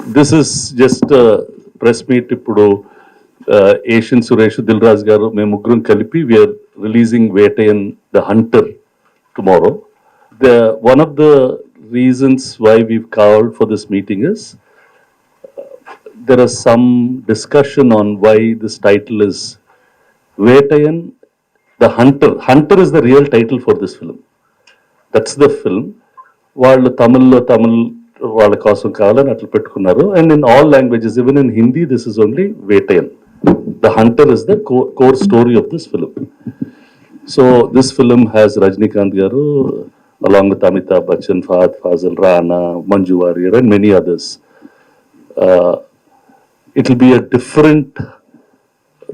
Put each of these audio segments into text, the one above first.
This is just a press meet. Ippudu Asian Suresh, Dil Raju garu, me muggurum kalipi, we are releasing Vettaiyan, The Hunter, tomorrow. One of the reasons why we've called for this meeting is there is some discussion on why this title is Vettaiyan, The Hunter. Hunter is the real title for this film. That's the film. వాళ్ళు తమిళ్లో వాళ్ళ కోసం కావాలని అట్లా పెట్టుకున్నారు. And in all languages, even in Hindi, this is only Vettaiyan. The hunter is the core story of this film. So this film has Rajinikanth garu along with Amitabh, Bachchan, Fahad Fazil, Rana, Manju Warrier and many others. It will be a different.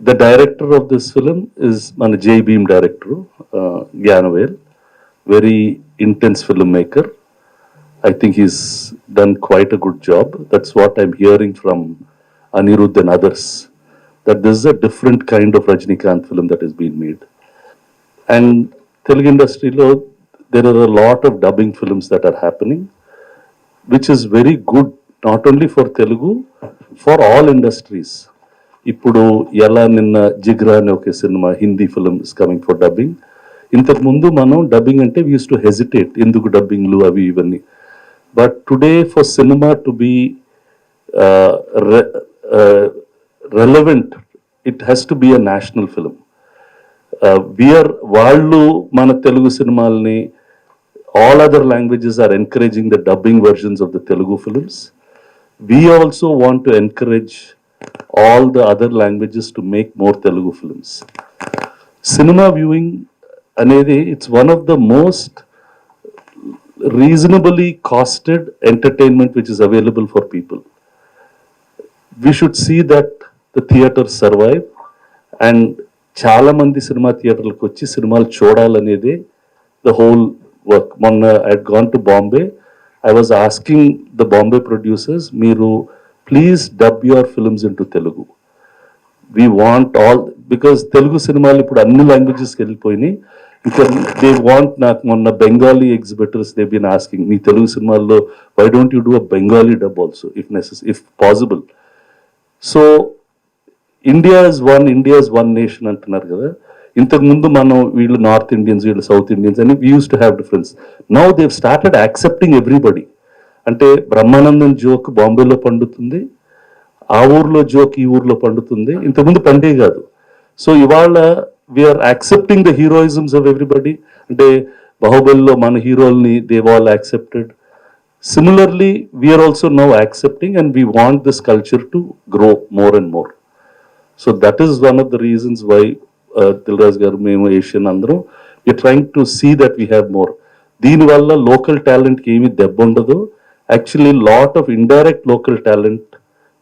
The director of this film is మన J Beam director, Gyanavel, very intense filmmaker. I think he's done quite a good job. That's what I'm hearing from Anirudh and others, that this is a different kind of Rajinikanth film that is being made. And Telugu industry lo, there are a lot of dubbing films that are happening, which is very good, not only for Telugu, for all industries. Ippudu Yala Ninna Jigra ane oke cinema, Hindi film is coming for dubbing. Intaku mundu manam dubbing ante we used to hesitate, enduku dubbing lu avi ivanni. But today, for cinema to be relevant, it has to be a national film. Vallu mana Telugu cinemalni, all other languages are encouraging the dubbing versions of the Telugu films. We also want to encourage all the other languages to make more Telugu films. Cinema viewing anedi, it's one of the most reasonably costed entertainment which is available for people. We should see that the theaters survive, and చాలా మంది cinema థియేటర్లకు వచ్చి సినిమాలు చూడాలనేదే the whole work. మొన్న I had gone to Bombay. I was asking the Bombay producers, మీరు please dub your films into Telugu. We want all, because Telugu సినిమాలు ఇప్పుడు అన్ని లాంగ్వేజెస్కి వెళ్ళిపోయినాయి. They want నాకు మొన్న Bengali exhibitors, they been asking, మీ తెలుగు సినిమాల్లో why don't you do a Bengali dub also if possible. So India is one nation అంటున్నారు కదా. ఇంతకుముందు మనం వీళ్ళు నార్త్ ఇండియన్స్, వీళ్ళు సౌత్ ఇండియన్స్ అని we use to have difference. Now they started accepting everybody. అంటే బ్రహ్మానందం జోక్ బాంబేలో పండుతుంది, ఆ ఊర్లో జోక్ ఈ ఊర్లో పండుతుంది, ఇంతకుముందు పండే కాదు. సో ఇవాళ we are accepting the heroisms of everybody. Ante Bahubali mana heroalni they've all accepted. Similarly, we are also now accepting, and we want this culture to grow more and more. So that is one of the reasons why Dil Raju garu memo Asian andro we are trying to see that we have more. Deen valla local talent ki emi debba undadu. Actually lot of indirect local talent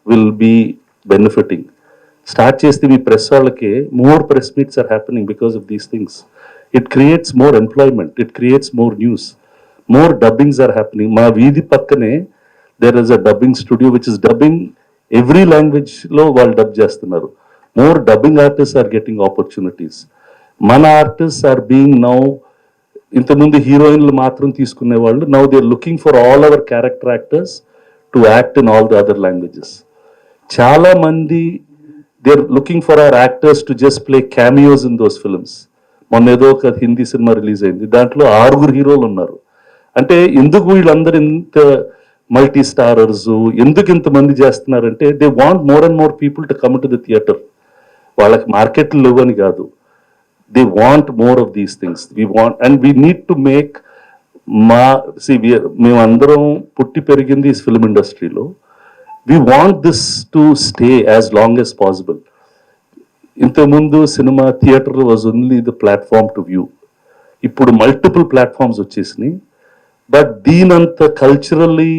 will be benefiting. Start చేస్తే మీ press వాళ్ళకి more press meets are happening because of these things. It creates more employment, it creates more news, more dubbings are happening. మా వీధి పక్కనే there is a dubbing studio which is dubbing every లాంగ్వేజ్లో వాళ్ళు dub చేస్తున్నారు. More dubbing artist are getting opportunities. మన artist are being now, ఇంతకుముందు హీరోయిన్లు మాత్రం తీసుకునే వాళ్ళు, now they are looking for all our character actors to act in all the other languages. చాలా మంది they're looking for our actors to just play cameos in those films. మొన్న ఏదో ఒక హిందీ సినిమా రిలీజ్ అయింది, దాంట్లో 6 హీరోలు ఉన్నారు. అంటే ఎందుకు వీళ్ళందరూ ఇంత మల్టీ స్టారర్స్, ఎందుకు ఇంతమంది చేస్తున్నారంటే they want more and more people to come to the theatre. వాళ్ళకి మార్కెట్లు లేవని కాదు, they want more of these things. We want and we need to make మేమందరం పుట్టి పెరిగింది ఈ ఫిల్మ్ ఇండస్ట్రీలో. We want this to stay as long as possible. ఇంతకుముందు cinema theatre was only the platform to view. ఇప్పుడు multiple platforms వచ్చేసినాయి. But దీనంత culturally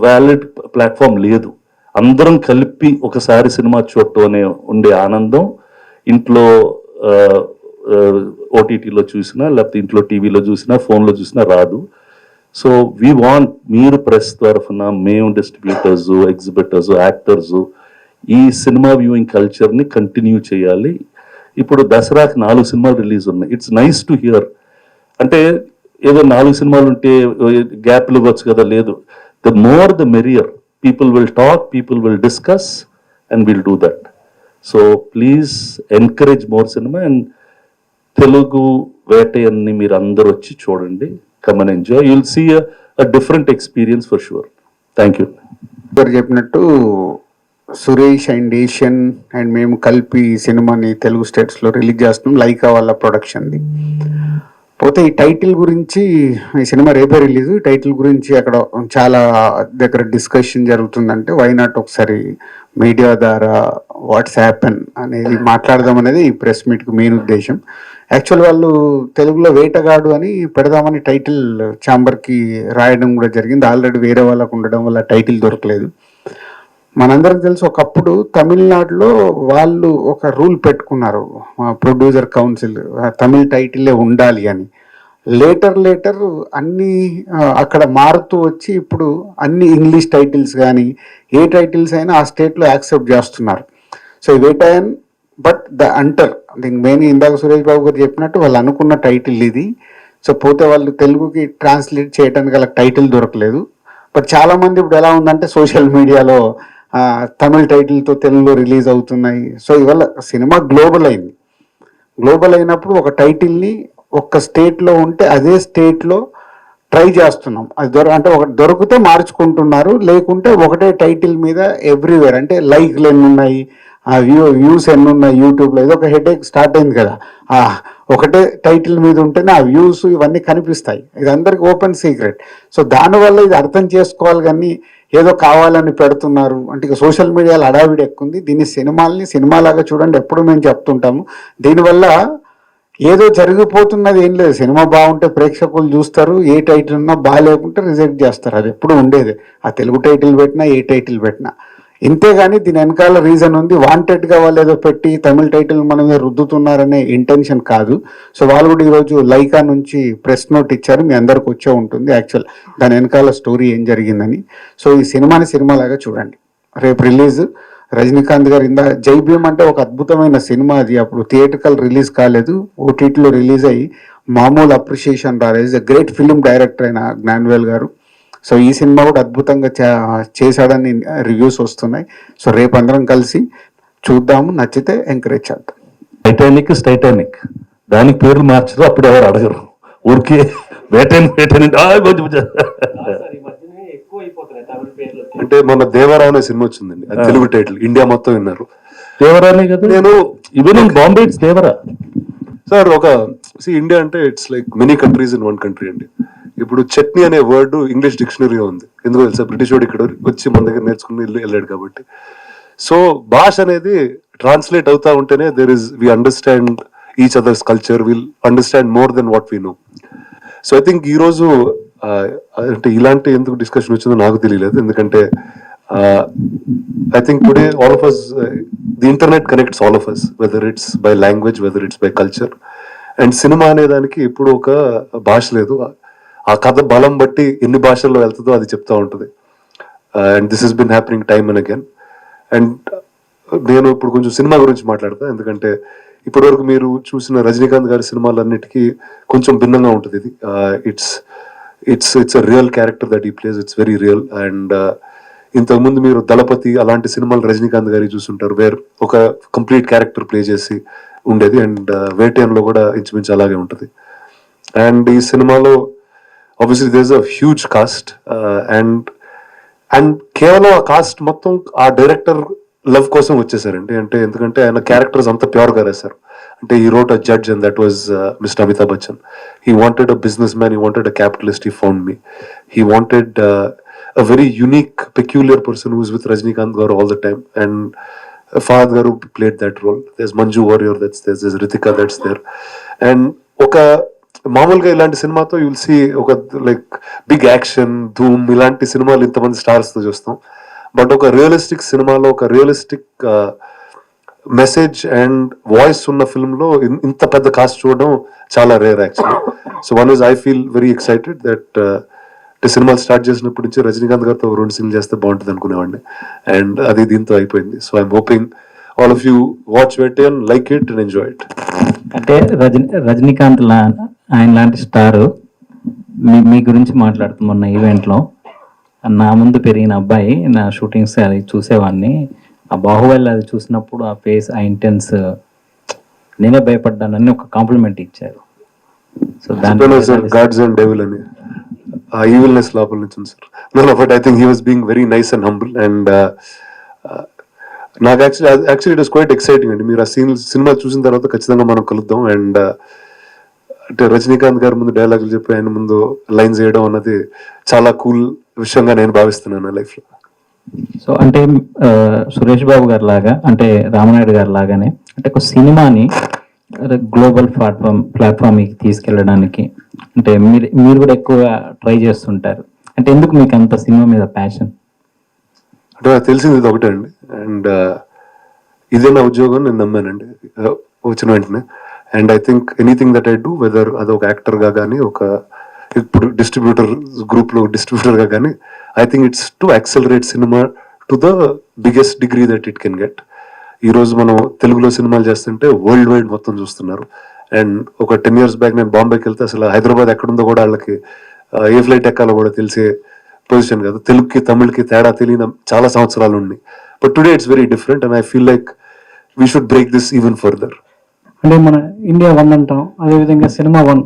valid platform లేదు. అందరం కలిపి ఒకసారి సినిమా చూడటం ఉండే ఆనందం ఇంట్లో ఓటీటీలో చూసినా, లేకపోతే ఇంట్లో టీవీలో చూసినా, ఫోన్లో చూసినా రాదు. సో వీ వాంట్, మీరు ప్రెస్ తరఫున, మేము డిస్ట్రిబ్యూటర్స్, ఎగ్జిబిటర్స్, యాక్టర్స్ ఈ సినిమా వ్యూయింగ్ కల్చర్ని కంటిన్యూ చేయాలి. ఇప్పుడు దసరాకి 4 సినిమాలు రిలీజ్ ఉన్నాయి. It's nice to here. అంటే ఏదో 4 సినిమాలు ఉంటే గ్యాప్లు ఇవ్వచ్చు కదా, లేదు. the more the merrier. People will talk, people will discuss, and we'll do that. So please encourage more cinema, and Telugu Vettaiyanni మీరు అందరూ వచ్చి చూడండి. Come and enjoy. You'll see a different experience for sure. Thank you. గారు చెప్పినట్టు Suresh and Asian and మేము కలిపి ఈ సినిమాని తెలుగు స్టేట్స్లో రిలీజ్ చేస్తున్నాం, లైకా వాళ్ళ ప్రొడక్షన్ది. పోతే ఈ టైటిల్ గురించి, ఈ సినిమా రేపే రిలీజ్, టైటిల్ గురించి అక్కడ చాలా దగ్గర డిస్కషన్ జరుగుతుందంటే వై నాట్ ఒకసారి మీడియా ద్వారా వాట్స్ హ్యాపెన్ అనేది మాట్లాడదాం అనేది ఈ ప్రెస్ మీట్కి మెయిన్ ఉద్దేశం. యాక్చువల్ వాళ్ళు తెలుగులో వేటగాడు అని పెడదామని టైటిల్ ఛాంబర్కి రాయడం కూడా జరిగింది. ఆల్రెడీ వేరే వాళ్ళకు ఉండడం వల్ల టైటిల్ దొరకలేదు. మనందరికి తెలుసు, ఒకప్పుడు తమిళనాడులో వాళ్ళు ఒక రూల్ పెట్టుకున్నారు, ప్రొడ్యూసర్ కౌన్సిల్, తమిళ టైటిల్లే ఉండాలి అని. లేటర్ అన్నీ అక్కడ మారుతూ వచ్చి ఇప్పుడు అన్ని ఇంగ్లీష్ టైటిల్స్ కానీ ఏ టైటిల్స్ అయినా ఆ స్టేట్లో యాక్సెప్ట్ చేస్తున్నారు. సో వేటయన్ బట్ ద అంటర్, దీనికి మెయిన్ ఇందాక సురేష్ బాబు గారు చెప్పినట్టు వాళ్ళు అనుకున్న టైటిల్ ఇది. సో పోతే వాళ్ళు తెలుగుకి ట్రాన్స్లేట్ చేయడానికి వాళ్ళకి టైటిల్ దొరకలేదు. బట్ చాలామంది ఇప్పుడు ఎలా ఉందంటే సోషల్ మీడియాలో తమిళ టైటిల్తో తెలుగులో రిలీజ్ అవుతున్నాయి. సో ఇవాళ సినిమా గ్లోబల్ అయింది. గ్లోబల్ అయినప్పుడు ఒక టైటిల్ని ఒక్క స్టేట్లో ఉంటే అదే స్టేట్లో ట్రై చేస్తున్నాం. అది అంటే ఒకటి దొరికితే మార్చుకుంటున్నారు, లేకుంటే ఒకటే టైటిల్ మీద ఎవ్రీవేర్, అంటే లైక్లు ఎన్ని ఉన్నాయి, ఆ వ్యూస్ ఎన్ని ఉన్నాయి యూట్యూబ్లో, ఏదో ఒక హెడేక్ స్టార్ట్ అయింది కదా. ఒకటే టైటిల్ మీద ఉంటేనే ఆ వ్యూస్ ఇవన్నీ కనిపిస్తాయి. ఇది అందరికి ఓపెన్ సీక్రెట్. సో దానివల్ల ఇది అర్థం చేసుకోవాలి, కానీ ఏదో కావాలని పెడుతున్నారు అంటే ఇక సోషల్ మీడియాలో హడావిడి ఎక్కుంది. దీన్ని సినిమాలాగా చూడండి, ఎప్పుడు మేము చెప్తుంటాము. దీనివల్ల ఏదో జరిగిపోతున్నది ఏం లేదు. సినిమా బాగుంటే ప్రేక్షకులు చూస్తారు, ఏ టైటిల్ ఉన్నా బాగాలేకుంటే రిజెక్ట్ చేస్తారు. అది ఎప్పుడు ఉండేది, ఆ తెలుగు టైటిల్ పెట్టినా ఏ టైటిల్ పెట్టినా ఇంతేగాని దీని వెనకాల రీజన్ ఉంది. వాంటెడ్గా వాళ్ళు ఏదో పెట్టి తమిళ టైటిల్ మన మీద రుద్దుతున్నారనే ఇంటెన్షన్ కాదు. సో వాళ్ళు కూడా ఈరోజు లైకా నుంచి ప్రెస్ నోట్ ఇచ్చారు, మీ అందరికి వచ్చే ఉంటుంది యాక్చువల్ దాని వెనకాల స్టోరీ ఏం జరిగిందని. సో ఈ సినిమాలాగా చూడండి. రేపు రిలీజ్ రజనీకాంత్ గారు జై భీమ్ అంటే ఒక అద్భుతమైన సినిమా. అది అప్పుడు థియేటర్కల్ రిలీజ్ కాలేదు, ఓటీటీలో రిలీజ్ అయ్యి మామూలు అప్రిషియేషన్ రాలేదు. గ్రేట్ ఫిలిం డైరెక్టర్ అయిన జ్ఞాన్వేల్ గారు. సో ఈ సినిమా కూడా అద్భుతంగా చేశాడని రివ్యూస్ వస్తున్నాయి. సో రేపు అందరం కలిసి చూద్దాము, నచ్చితే ఎంకరేజ్ చేద్దాం. టైటానిక్ దానికి పేర్లు మార్చరు, అప్పుడు ఎవరు అడగరు. ఊరికే అంటే మొన్న దేవరా అనే సినిమా వచ్చిందండి, అది తెలుగు టైటిల్, ఇండియా మొత్తం విన్నారు. దేవరానే కదా. నేను even Bombay it's Devara sir. ఒక ఇండియా అంటే it's like many countries in one country అండి. ఇప్పుడు చట్నీ అనే వర్డ్ ఇంగ్లీష్ డిక్షనరీలో ఉంది. ఎందుకు తెలుసా? బ్రిటిష్ వాడు ఇక్కడ వచ్చి మన దగ్గర నేర్చుకుని వెళ్ళాడు కాబట్టి. సో భాష అనేది ట్రాన్స్లేట్ అవుతా ఉంటేనే we understand each others culture, will understand more then what we know. So I think ఈ రోజు అంటే ఇలాంటి ఎందుకు డిస్కషన్ వచ్చిందో నాకు తెలియలేదు. ఎందుకంటే I think today all of us, the internet connects all of us, whether it's by language, whether it's by culture. And cinema అనే దానికి ఎప్పుడు ఒక భాష లేదు. ఆ కథ బలం బట్టి ఎన్ని భాషల్లో వెళ్తుందో అది చెప్తా ఉంటుంది. And this has been happening time and again. And నేను ఇప్పుడు కొంచెం సినిమా గురించి మాట్లాడతా, ఎందుకంటే ఇప్పటి వరకు మీరు చూసిన రజనీకాంత్ గారి సినిమాలన్నిటికీ కొంచెం భిన్నంగా ఉంటుంది ఇది. It's a real character that he plays, it's very real. And ఇంతకుముందు మీరు దళపతి అలాంటి సినిమాలు రజనీకాంత్ గారి చూసుంటారు, వేర్ ఒక కంప్లీట్ క్యారెక్టర్ ప్లే చేసి ఉండేది. అండ్ వేటయన్లో కూడా ఇంచుమించు అలాగే ఉంటుంది. అండ్ ఈ సినిమాలో obviously there's a huge cast, and కేవలం ఆ కాస్ట్ మొత్తం ఆ డైరెక్టర్ లవ్ కోసం వచ్చేసారండి. అంటే ఎందుకంటే ఆయన క్యారెక్టర్స్ అంత ప్యూర్గా రాశారు. అంటే he wrote a judge and that was mister Amitabh Bachchan. He wanted a businessman, he wanted a capitalist, he found me. He wanted a very unique peculiar person who is with Rajinikanth garu all the time. And Fahadh garu played that role. there's Manju Warrier, there's Ritika, that's there. And ఒక మామూలుగా ఇలాంటి సినిమాతో you'll see ఒక like big action, Dhoom ఇలాంటి సినిమాలు ఇంతమంది stars తో చూస్తాం. బట్ ఒక రియలిస్టిక్ సినిమాలో ఒక రియలిస్టిక్ మెసేజ్ అండ్ వాయిస్ ఉన్న ఫిల్మ్ లో ఇంత పెద్ద కాస్ట్ చూడడం చాలా rare actually. So one is I feel very excited that సినిమాలు స్టార్ట్ చేసినప్పటి నుంచి రజనీకాంత్ గారితో 2 సినిమాలు చేస్తే బాగుంటుంది అనుకునేవాడిని. అండ్ అది దీంతో అయిపోయింది. So I'm hoping all of you watch Vettaiyan, like it and enjoy it. అంటే రజనీకాంత్ ఆయన లాంటి స్టారు మీ గురించి మాట్లాడుతున్న ఈవెంట్లో నా ముందు పెరిగిన అబ్బాయి నా షూటింగ్స్ అది చూసేవాడిని. ఆ బాహుబలి అది చూసినప్పుడు ఆ ఫేస్, ఆ ఇంటెన్స్, నేనే భయపడ్డానని ఒక కాంప్లిమెంట్ ఇచ్చారు. So sir gods and devil అని ఆ ఈవిల్నెస్ లోపల నుంచి ఉంది sir. No but I think he was being very nice and humble. And నాకు actually it was quite exciting అండి. మీరు ఆ సినిమా చూసిన తర్వాత ఖచ్చితంగా మనం కలుద్దాం. అండ్ అంటే రజనీకాంత్ గారి ముందు డైలాగులు చెప్పి ఆయన ముందు లైన్స్ వేయడం అన్నది చాలా కూల్ విషయంగా నేను భావిస్తున్నాను లైఫ్ లో. సో అంటే సురేష్ బాబు గారి లాగా, అంటే రామనాయుడు గారి లాగానే, అంటే ఒక సినిమాని గ్లోబల్ ప్లాట్ఫామ్కి తీసుకెళ్ళడానికి అంటే మీరు కూడా ఎక్కువగా ట్రై చేస్తుంటారు. అంటే ఎందుకు మీకు అంత సినిమా మీద ప్యాషన్? అంటే నాకు తెలిసింది ఇది ఒకటే అండి. అండ్ ఇదే నా ఉద్యోగం నేను నమ్మానండి వచ్చిన వెంటనే. And I think anything that I do, whether అది ఒక యాక్టర్గా కానీ, ఒక ఇప్పుడు డిస్ట్రిబ్యూటర్ గ్రూప్లో డిస్ట్రిబ్యూటర్గా కానీ, I think it's to accelerate cinema to the biggest degree that it can get. ఈరోజు మనం తెలుగులో సినిమాలు చేస్తుంటే వరల్డ్ వైడ్ మొత్తం చూస్తున్నారు. అండ్ ఒక 10 years బ్యాక్ నేను బాంబేకి వెళ్తే అసలు హైదరాబాద్ ఎక్కడుందో కూడా వాళ్ళకి ఏ ఫ్లైట్ ఎక్కాలో కూడా తెలిసే పొజిషన్ కాదు. తెలుగుకి తమిళ్కి తేడా తెలియని చాలా సంవత్సరాలు ఉన్నాయి. But today it's very different and I feel like we should break this even further. అంటే మన ఇండియా వన్ అంటాం, అదేవిధంగా సినిమా వన్.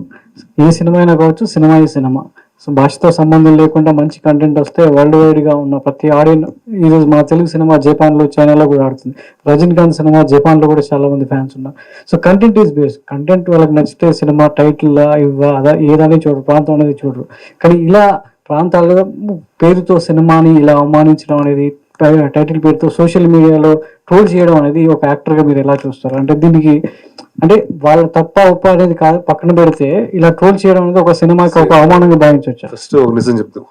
ఏ సినిమా అయినా కావచ్చు, సినిమా ఈ సినిమా. సో భాషతో సంబంధం లేకుండా మంచి కంటెంట్ వస్తే వరల్డ్ వైడ్గా ఉన్న ప్రతి ఆడియన్స్, ఈరోజు మన తెలుగు సినిమా జపాన్లో, చైనాలో కూడా ఆడుతుంది. రజనీకాంత్ సినిమా జపాన్లో కూడా చాలా మంది ఫ్యాన్స్ ఉన్నారు. So content is based. Content వాళ్ళకి నచ్చితే సినిమా టైటిల్ అదా ఏదని చూడరు, ప్రాంతం అనేది చూడరు. కానీ ఇలా ప్రాంతాల్లో పేరుతో సినిమాని ఇలా అవమానించడం అనేది, టైటిల్ పేరుతో సోషల్ మీడియాలో ట్రోల్ చేయడం అనేది ఒక యాక్టర్గా మీరు ఎలా చూస్తారు? అంటే దీనికి అంటే వాళ్ళ తప్ప ఉప్ప అనేది కాదు, పక్కన పెడితే ఇలా ట్రోల్ చేయడం అనేది ఒక సినిమాకి ఒక అవమానంగా భావించవచ్చు. ఫస్ట్ నిజం చెప్తాం,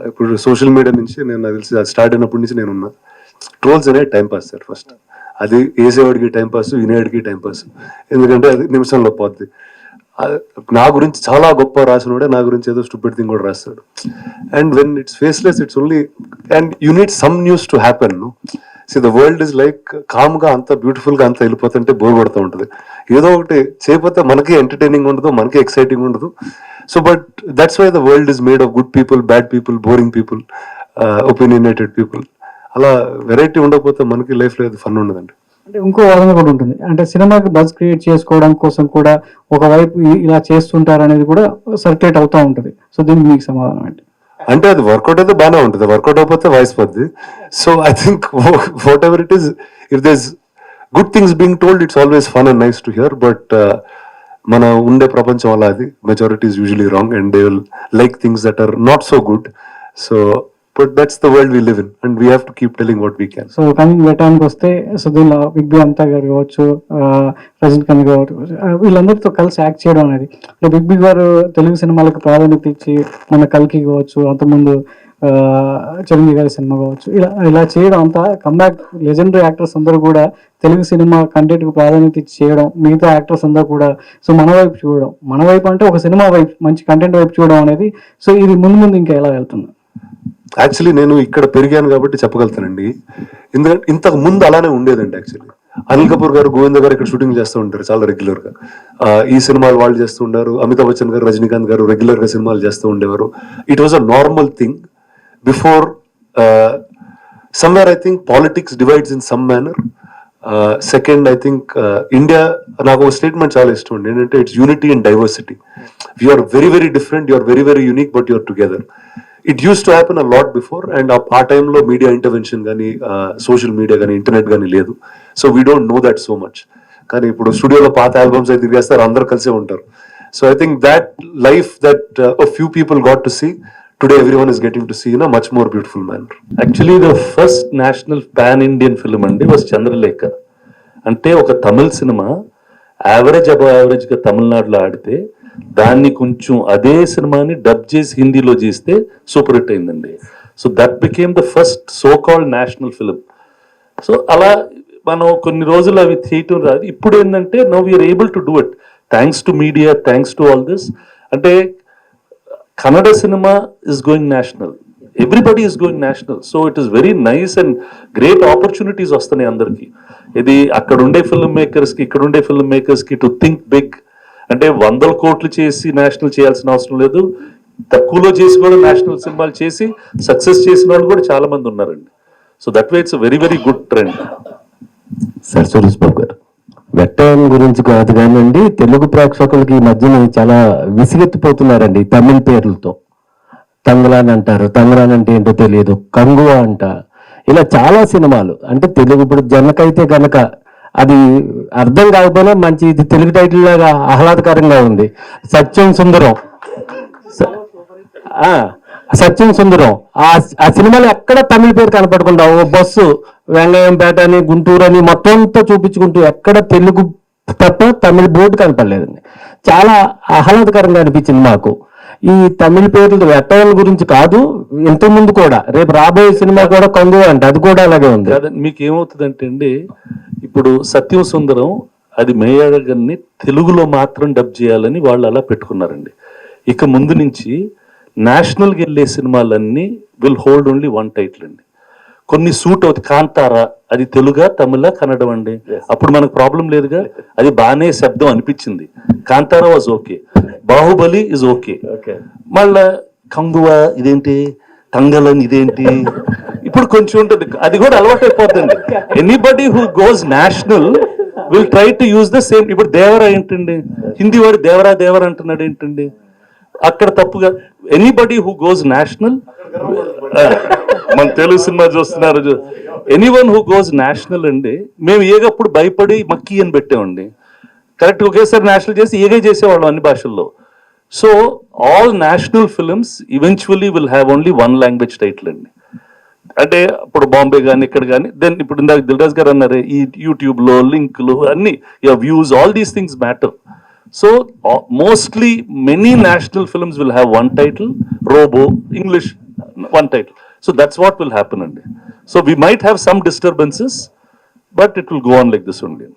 ఇప్పుడు సోషల్ మీడియా నుంచి నేను నాకు తెలిసి అది స్టార్ట్ అయినప్పటి నుంచి నేను ఉన్నా. ట్రోల్స్ అనేది టైం పాస్ సార్. ఫస్ట్ అది వేసేవాడికి టైం పాస్, వినేవాడికి టైం పాస్. ఎందుకంటే అది నిమిషంలో పోద్ది. నా గురించి చాలా గొప్ప రాసినోడే నా గురించి ఏదో స్టూపిడ్ థింగ్ కూడా రాస్తాడు. And when it's faceless, it's only and you need some news to happen. See the world is like com గా అంత బ్యూటిఫుల్ గా అంత వెళ్ళిపోతుంటే బోర్ కొడుతూ ఉంటుంది. ఏదో ఒకటి చేయకపోతే మనకి ఎంటర్టైనింగ్ ఉండదు, మనకి ఎక్సైటింగ్ ఉండదు. So but that's why the world is made of good people, bad people, boring people, opinionated people. అలా వెరైటీ ఉండకపోతే మనకి లైఫ్ లో ఫన్ ఉండదండి. అంటే ఇంకో వాదన కూడా ఉంటుంది, అంటే సినిమాకి బజ్ క్రియేట్ చేసుకోవడం కోసం కూడా ఒకవైపు ఇలా చేస్తుంటారు అనేది కూడా సర్క్యులేట్ అవుతూ ఉంటుంది. సో దీనికి మీకు సమాధానం ఏంటి? అంటే అది వర్కౌట్ అయితే బాగానే ఉంటుంది, వర్కౌట్ అయిపోతే వాయిస్ పోద్ది. So I think whatever it is, if there is good things being told, it's always fun and nice to hear. But మన ఉండే ప్రపంచం అలా, అది majority is usually wrong and they will like things that are not so good. So but that's the world we live in and we have to keep telling what we can. So coming వెటానికి వస్తే, సో దీనిలో big B Amitabh గారు కావచ్చు, రజనీకాంత్ గారు, వీళ్ళందరితో కలిసి act చేయడం అనేది, అంటే బిగ్ బి గారు తెలుగు సినిమాలకు ప్రాధాన్యత ఇచ్చి మన కల్కి కావచ్చు, అంతకుముందు చిరంజీవి గారి సినిమా కావచ్చు, ఇలా చేయడం అంతా కంబ్యాక్ లెజెండరీ యాక్టర్స్ అందరూ కూడా తెలుగు సినిమా కంటెంట్ కు ప్రాధాన్యత ఇచ్చి చేయడం, మిగతా యాక్టర్స్ అందరూ కూడా సో మన వైపు చూడడం, మన వైపు అంటే ఒక సినిమా వైపు, మంచి కంటెంట్ వైపు చూడడం అనేది, సో ఇది ముందు ఇంకా ఎలా వెళ్తుంది? యాక్చువల్లీ నేను ఇక్కడ పెరిగాను కాబట్టి చెప్పగలుగుతానండి. ఎందుకంటే ఇంతకు ముందు అలానే ఉండేదండి. యాక్చువల్లీ అనిల్ కపూర్ గారు, గోవింద గారు ఇక్కడ షూటింగ్ చేస్తూ ఉంటారు చాలా రెగ్యులర్ గా. ఈ సినిమాలు వాళ్ళు చేస్తూ ఉంటారు. అమితాబ్ బచ్చన్ గారు, రజనీకాంత్ గారు రెగ్యులర్ గా సినిమాలు చేస్తూ ఉండేవారు. It was a normal thing before. Somewhere I think politics divides in some manner. Second, I think India, నాకు ఒక స్టేట్మెంట్ చాలా ఇష్టం అండి, ఏంటంటే it's unity and diversity. You are very very different, you are very very unique, but you are together. It use to happen a lot before. And ఆ టైంలో media intervention కానీ, social media కానీ, internet కానీ లేదు. So we don't know that so much. కానీ ఇప్పుడు స్టూడియోలో పాత ఆల్బమ్స్ అయితే తిరిగేస్తారు, అందరూ కలిసే ఉంటారు. So I think that life that few people got to see, today everyone is getting to see in a much more beautiful manner. Actually the first national pan Indian film అండి was Chandralekha. అంటే ఒక Tamil cinema average above average గా తమిళనాడులో ఆడితే, దాన్ని కొంచెం అదే సినిమాని డబ్ చేసి హిందీలో చేస్తే సూపర్ హిట్ అయిందండి. So that became the first so called national film. So అలా మనం కొన్ని రోజులు అవి చేయటం రాదు. ఇప్పుడు ఏంటంటే now we are able to do it thanks to media, thanks to all this. అంటే కన్నడ సినిమా is going national, everybody is going national. So it is very nice and great opportunities వస్తున్నాయి అందరికి. ఇది అక్కడ ఉండే ఫిల్మ్ మేకర్స్ కి, ఇక్కడ ఉండే ఫిల్మ్ మేకర్స్ కి టు థింక్ బిగ్. అంటే 100 కోట్లు చేసి నేషనల్ చేయాల్సిన అవసరం లేదు. తక్కువలో చేసి కూడా నేషనల్ సినిమాలు చేసి సక్సెస్ చేసిన వాళ్ళు కూడా చాలా మంది ఉన్నారండి. So that way it's very very good trend. Sir Suresh Babu garu, Vettaiyan గురించి కాదు కానివ్వండి, తెలుగు ప్రేక్షకులకి ఈ మధ్యన చాలా విసిగెత్తిపోతున్నారండి తమిళ పేర్లతో. తంగలాన్ అంటారు, తంగలాన్ అంటే ఏంటో తెలియదు, కంగువా అంట, ఇలా చాలా సినిమాలు. అంటే తెలుగు ఇప్పుడు జనకైతే గనక అది అర్థం కాకపోయినా మంచి ఇది తెలుగు టైటిల్ లాగా ఆహ్లాదకరంగా ఉంది. సత్యం సుందరం, సత్యం సుందరం ఆ సినిమాలో ఎక్కడ తమిళ పేరు కనపడకుండా ఓ బస్సు వెంగయ్యంపేట అని గుంటూరు అని మొత్తం అంతా చూపించుకుంటూ ఎక్కడ తెలుగు తప్ప తమిళ బోర్డు కనపడలేదండి. చాలా ఆహ్లాదకరంగా అనిపించింది మాకు. ఈ తమిళ పేర్లు వెట్టయన్ గురించి కాదు, ఇంతకుముందు కూడా రేపు రాబోయే సినిమా కూడా కొంగు అంటే అది కూడా అలాగే ఉంది. మీకు ఏమవుతుందంటే అండి, ఇప్పుడు సత్యం సుందరం అది మేయడగన్ని తెలుగులో మాత్రం డబ్ చేయాలని వాళ్ళు అలా పెట్టుకున్నారండి. ఇక ముందు నుంచి నేషనల్కి వెళ్ళే సినిమాలన్నీ will hold only one title అండి. కొన్ని సూట్ అవుతుంది. కాంతారా అది తెలుగా తమిళ కన్నడం అండి, అప్పుడు మనకు ప్రాబ్లం లేదుగా, అది బాగానే శబ్దం అనిపించింది. Kantara was okay, Baahubali is okay. మళ్ళా కంగువా ఇదేంటి, తంగలన్ ఇదేంటి, ఇప్పుడు కొంచెం ఉంటుంది, అది కూడా అలవాటు అయిపోతుంది. Anybody who goes national will try to use the same. ఇప్పుడు దేవరా ఏంటండి, హిందీ వాడు దేవరా దేవరా అంటున్నాడు ఏంటండి, అక్కడ తప్పుగా. ఎనీబడి హూ గోస్ నేషనల్, మన తెలుగు సినిమా చూస్తున్నారు, ఎనీవన్ హూ గోస్ నేషనల్ అండి, మేము ఏగప్పుడు భయపడి మక్కీ అని పెట్టామండి. కరెక్ట్ ఒకేసారి నేషనల్ చేసి ఏగే చేసేవాళ్ళం అన్ని భాషల్లో. So all national films eventually will have only one language title అండి. అంటే ఇప్పుడు బాంబే కానీ ఇక్కడ కానీ, దెన్ ఇప్పుడు ఇందాక దిల్ రాజు గారు అన్నారే, ఈ యూట్యూబ్లో లింకులు అన్ని views, all these things matter. So mostly many national films will have one title, Robo, English, one title. So that's what will happen. So we might have some disturbances, but it will go on like this only.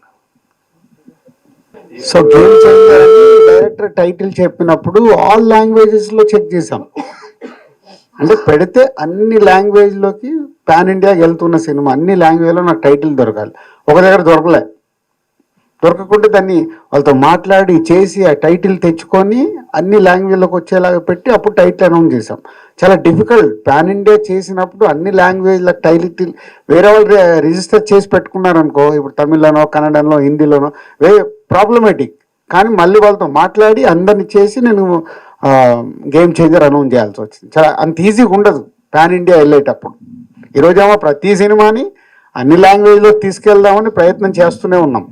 So game changer అని director title చెప్పినప్పుడు all languages లో check చేసాం. అంటే పెడితే అన్ని language లోకి pan ఇండియాకి వెళ్తున్న సినిమా, అన్ని లాంగ్వేజ్ లో నాకు టైటిల్ దొరకాలి. ఒక దగ్గర దొరకకుంటే దాన్ని వాళ్ళతో మాట్లాడి చేసి ఆ టైటిల్ తెచ్చుకొని అన్ని లాంగ్వేజ్లోకి వచ్చేలాగా పెట్టి అప్పుడు టైటిల్ అనౌన్స్ చేసాం. చాలా డిఫికల్ట్. పాన్ ఇండియా చేసినప్పుడు అన్ని లాంగ్వేజ్లకు టైటిల్ వేరే వాళ్ళు రిజిస్టర్ చేసి పెట్టుకున్నారనుకో, ఇప్పుడు తమిళ్లోనో కన్నడలో హిందీలోనో ప్రాబ్లమేటిక్. కానీ మళ్ళీ వాళ్ళతో మాట్లాడి అందరిని చేసి నేను గేమ్ చేంజర్ అనౌన్స్ చేయాల్సి వచ్చింది. చాలా అంత ఈజీగా ఉండదు పాన్ ఇండియా వెళ్ళేటప్పుడు. ఈరోజేమో ప్రతి సినిమాని అన్ని లాంగ్వేజ్లో తీసుకెళ్దామని ప్రయత్నం చేస్తూనే ఉన్నాం.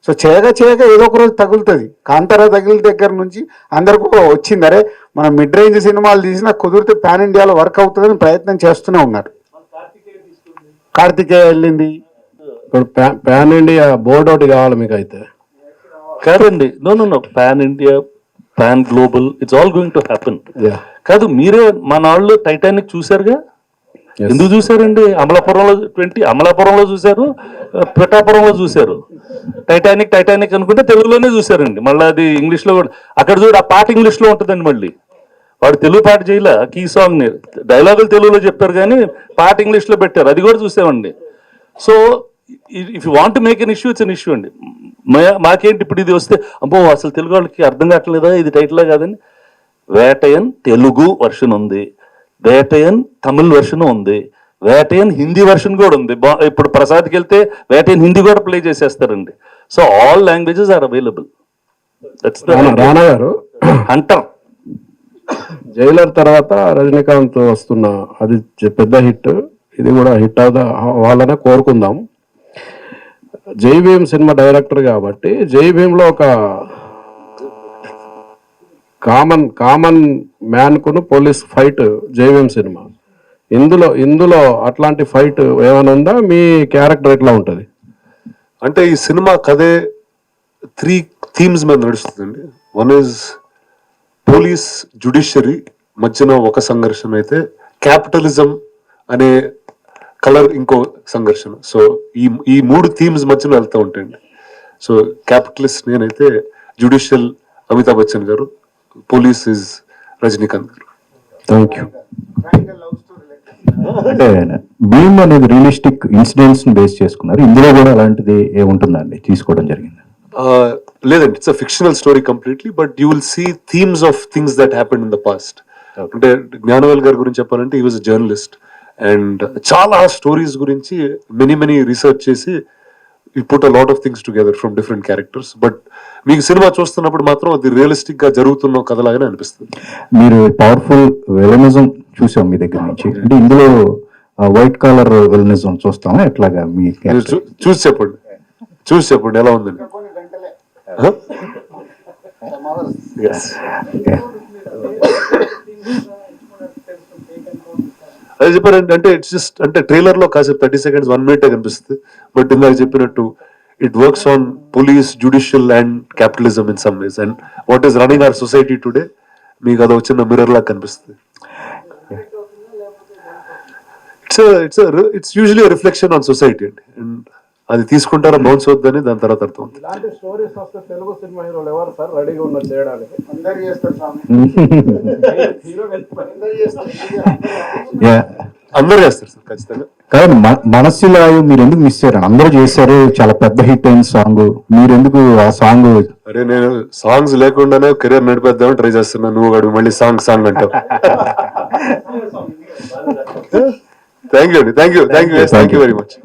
సో చేయగా ఏదో ఒక రోజు తగులుతుంది. కాంతారా తగిలిన దగ్గర నుంచి అందరికీ వచ్చింది, అరే మనం మిడ్ రేంజ్ సినిమాలు తీసినా కుదిరితే పాన్ ఇండియాలో వర్క్ అవుతుందని ప్రయత్నం చేస్తూనే ఉన్నారు. కార్తికేయ వెళ్ళింది. ఇప్పుడు పాన్ ఇండియా బోర్డ్ ఒకటి కావాలి మీకు అయితే. కాదండి, no pan India, pan global, it's all going to happen. కాదు, మీరే మన వాళ్ళు టైటానిక్ చూసారుగా, ఎందుకు చూసారండి? అమలాపురంలో చూసారు, పిఠాపురంలో చూసారు. టైటానిక్ అనుకుంటే తెలుగులోనే చూసారండి. మళ్ళీ అది ఇంగ్లీష్లో కూడా, అక్కడ చూడు ఆ పాట ఇంగ్లీష్లో ఉంటుందండి. మళ్ళీ వాడు తెలుగు పాట చేయలే, కీ సాంగ్ ని డైలాగులు తెలుగులో చెప్పారు కానీ పాట ఇంగ్లీష్లో పెట్టారు, అది కూడా చూసామండి. So if you want to make an issue, it's an issue అండి. మాకేంటి ఇప్పుడు ఇది వస్తే అబ్బో అసలు తెలుగు వాళ్ళకి అర్థం కావట్లేదా, ఇది టైటిల్లా కాదని. వేటయన్ తెలుగు వర్షన్ ఉంది, వేటయన్ తమిళ్ వర్షన్ ఉంది, వేటయన్ హిందీ వర్షన్ కూడా ఉంది. ఇప్పుడు ప్రసాద్కి వెళ్తే వేటయన్ హిందీ కూడా ప్లే చేసేస్తారండి. So all languages are available. Rana garu, hunter Jailer తర్వాత రజనీకాంత్ వస్తున్న అది పెద్ద హిట్, ఇది కూడా హిట్ అవ్వాలనే కోరుకుందాం. జై భీమ్ సినిమా డైరెక్టర్ కాబట్టి జై భీమ్లో ఒక కామన్ మ్యాన్ కును పోలీస్ ఫైట్ జై భీమ్ సినిమా, ఇందులో అట్లాంటి ఫైట్ ఏమైనా ఉందా? మీ క్యారెక్టర్ ఎట్లా ఉంటుంది? అంటే ఈ సినిమా కథే 3 థీమ్స్ మీద నడుస్తుందండి. వన్ ఈజ్ పోలీస్ జ్యుడిషియరీ మధ్యన ఒక సంఘర్షణ అయితే, క్యాపిటలిజం అనే కలర్ ఇంకో సంఘర్షణ. సో ఈ 3 థీమ్స్ మధ్యన వెళ్తూ ఉంటాయండి. సో క్యాపిటలిస్ట్ నేనైతే, జ్యుడిషియల్ అమితాబ్ బచ్చన్ గారు, పోలీస్ ఇస్ రజనీకాంత్ గారు. Thank you. అంటే భీమ్ అనేది రియలిస్టిక్ ఇన్సిడెంట్స్ ని బేస్ చేసుకున్నారు, ఇందులో కూడా అలాంటిది ఏముంటుందండి తీసుకోవడం జరిగింది? లేదండి, it's a fictional story completely, but you will see themes of things that happened in the past. అంటే జ్ఞానవేల్ గారి గురించి చెప్పాలంటే he was a journalist and చాలా స్టోరీస్ గురించి మెనీ రీసెర్చ్ చేసి he put a lot of things together from different characters. But మీకు cinema చూస్తున్నప్పుడు మాత్రం అది రియలిస్టిక్ గా జరుగుతున్న కథలాగానే అనిపిస్తుంది. మీరు పవర్ఫుల్ విలనిజం చూసాం మీ దగ్గర నుంచి, అంటే ఇందులో వైట్ కాలర్ విలనిజం చూస్తామా ఎట్లాగా మీ మీరు చూసి చెప్పండి ఎలా ఉందండి. Yes. అది చెప్పారంటే అంటే ఇట్స్ జస్ట్ అంటే ట్రైలర్ లో కాసేపు 30 seconds 1 minute కనిపిస్తుంది. బట్ ఇందాక చెప్పినట్టు it works on police, judicial and capitalism in some ways and what is running our society today మీకు అది వచ్చిన మిర్రర్ లాగా కనిపిస్తుంది. It's usually reflection on society అండి. అండ్ అది తీసుకుంటారా బౌన్స్ అవుతుందని దాని తర్వాత అర్థం అవుతుంది. ఇలాంటి స్టోరీస్ వస్తే తెలుగు సినిమా హీరోలు ఎవరు సార్ రెడీగా ఉన్నారు చేయడానికి? అందరు చేస్తారు అందరూ చేస్తారు సార్ ఖచ్చితంగా. కానీ మనస్సులాయు మీరు ఎందుకు మిస్ అయ్యారు? అందరూ చేశారు, చాలా పెద్ద హిట్ అయిన సాంగ్, మీరు ఎందుకు ఆ సాంగ్? అరే నేను సాంగ్స్ లేకుండానే కెరీర్ నడిపేద్దామని ట్రై చేస్తున్నా, నువ్వు గడు మళ్ళీ సాంగ్ అంటావు. థ్యాంక్ యూ అండి, థ్యాంక్ యూ వెరీ మచ్.